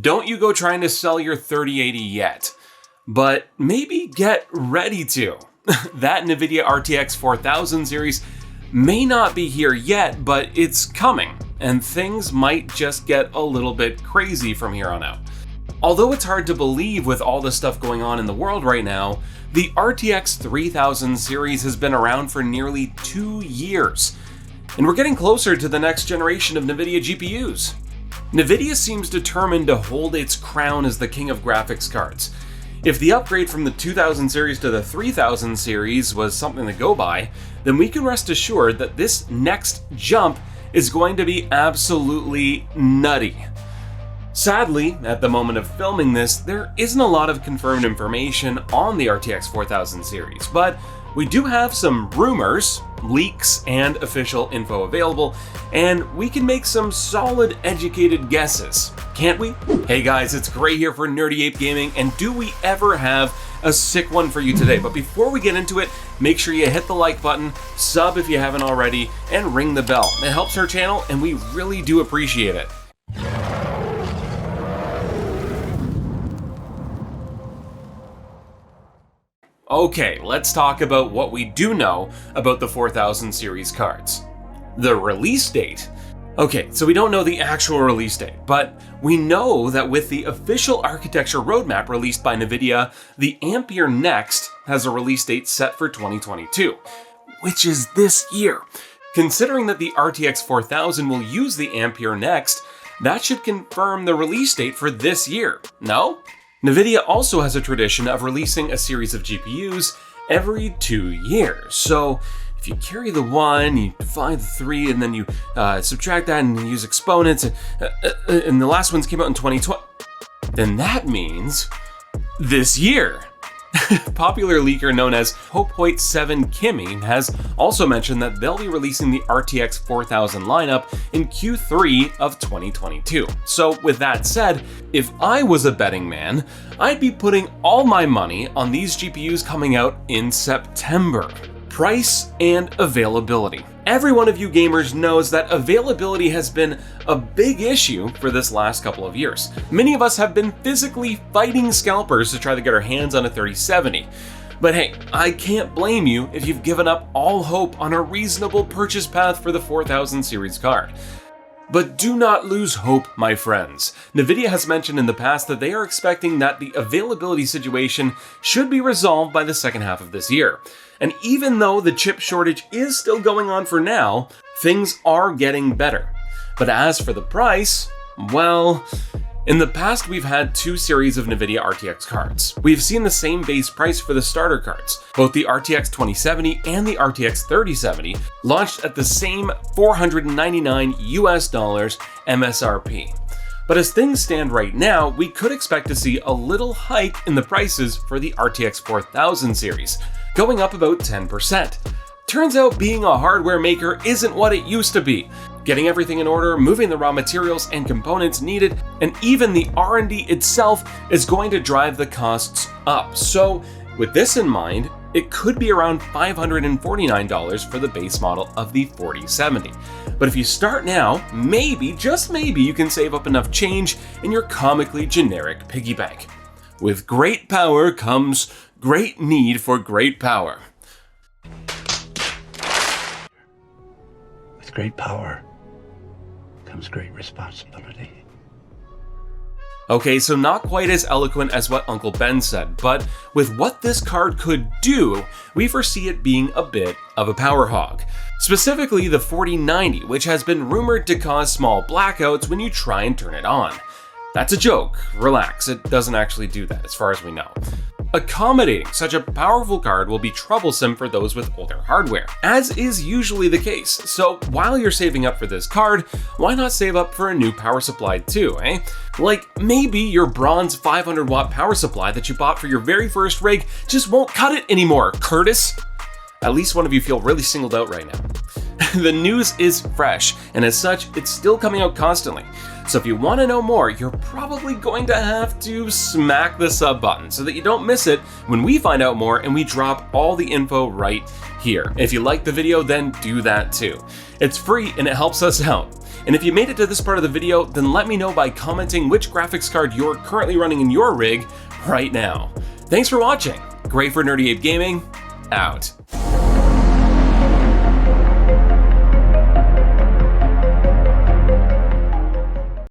Don't you go trying to sell your 3080 yet, but maybe get ready to. That Nvidia RTX 4000 series may not be here yet, but it's coming, and things might just get a little bit crazy from here on out. Although it's hard to believe with all the stuff going on in the world right now, the RTX 3000 series has been around for nearly 2 years, and we're getting closer to the next generation of Nvidia GPUs. Nvidia seems determined to hold its crown as the king of graphics cards. If the upgrade from the 2000 series to the 3000 series was something to go by, then we can rest assured that this next jump is going to be absolutely nutty. Sadly, at the moment of filming this, there isn't a lot of confirmed information on the RTX 4000 series, but we do have some rumors, leaks, and official info available, and we can make some solid, educated guesses, can't we? Hey guys, it's Gray here for Nerdy Ape Gaming, and do we ever have a sick one for you today? But before we get into it, make sure you hit the like button, sub if you haven't already, and ring the bell. It helps our channel, and we really do appreciate it. Okay, let's talk about what we do know about the 4000 series cards. The release date. Okay, so we don't know the actual release date, but we know that with the official architecture roadmap released by Nvidia, the Ampere Next has a release date set for 2022, which is this year. Considering that the RTX 4000 will use the Ampere Next, that should confirm the release date for this year, no? Nvidia also has a tradition of releasing a series of GPUs every 2 years. So if you carry the 1, you divide the 3, and then you subtract that and use exponents, and the last ones came out in 2020, then that means this year. Popular leaker known as Hopehoit7 Kimmy has also mentioned that they'll be releasing the RTX 4000 lineup in Q3 of 2022. So with that said, if I was a betting man, I'd be putting all my money on these GPUs coming out in September. Price and availability. Every one of you gamers knows that availability has been a big issue for this last couple of years. Many of us have been physically fighting scalpers to try to get our hands on a 3070. But hey, I can't blame you if you've given up all hope on a reasonable purchase path for the 4000 series card. But do not lose hope, my friends. Nvidia has mentioned in the past that they are expecting that the availability situation should be resolved by the second half of this year. And even though the chip shortage is still going on for now, things are getting better. But as for the price, well, in the past we've had 2 series of Nvidia RTX cards. We've seen the same base price for the starter cards. Both the RTX 2070 and the RTX 3070 launched at the same $499 MSRP. But as things stand right now, we could expect to see a little hike in the prices for the RTX 4000 series, going up about 10%. Turns out being a hardware maker isn't what it used to be. Getting everything in order, moving the raw materials and components needed, and even the R&D itself is going to drive the costs up. So with this in mind, it could be around $549 for the base model of the 4070. But if you start now, maybe, just maybe, you can save up enough change in your comically generic piggy bank. With great power comes great need for great power. With great power comes great responsibility. Okay, so not quite as eloquent as what Uncle Ben said, but with what this card could do, we foresee it being a bit of a power hog. Specifically the 4090, which has been rumored to cause small blackouts when you try and turn it on. That's a joke, relax, it doesn't actually do that as far as we know. Accommodating such a powerful card will be troublesome for those with older hardware, as is usually the case. So while you're saving up for this card, why not save up for a new power supply too, eh? Like maybe your bronze 500 watt power supply that you bought for your very first rig just won't cut it anymore, Curtis. At least one of you feel really singled out right now. The news is fresh, and as such, it's still coming out constantly. So if you want to know more, you're probably going to have to smack the sub button so that you don't miss it when we find out more and we drop all the info right here. If you like the video, then do that too. It's free and it helps us out. And if you made it to this part of the video, then let me know by commenting which graphics card you're currently running in your rig right now. Thanks for watching. Great for Nerdy Ape Gaming, out.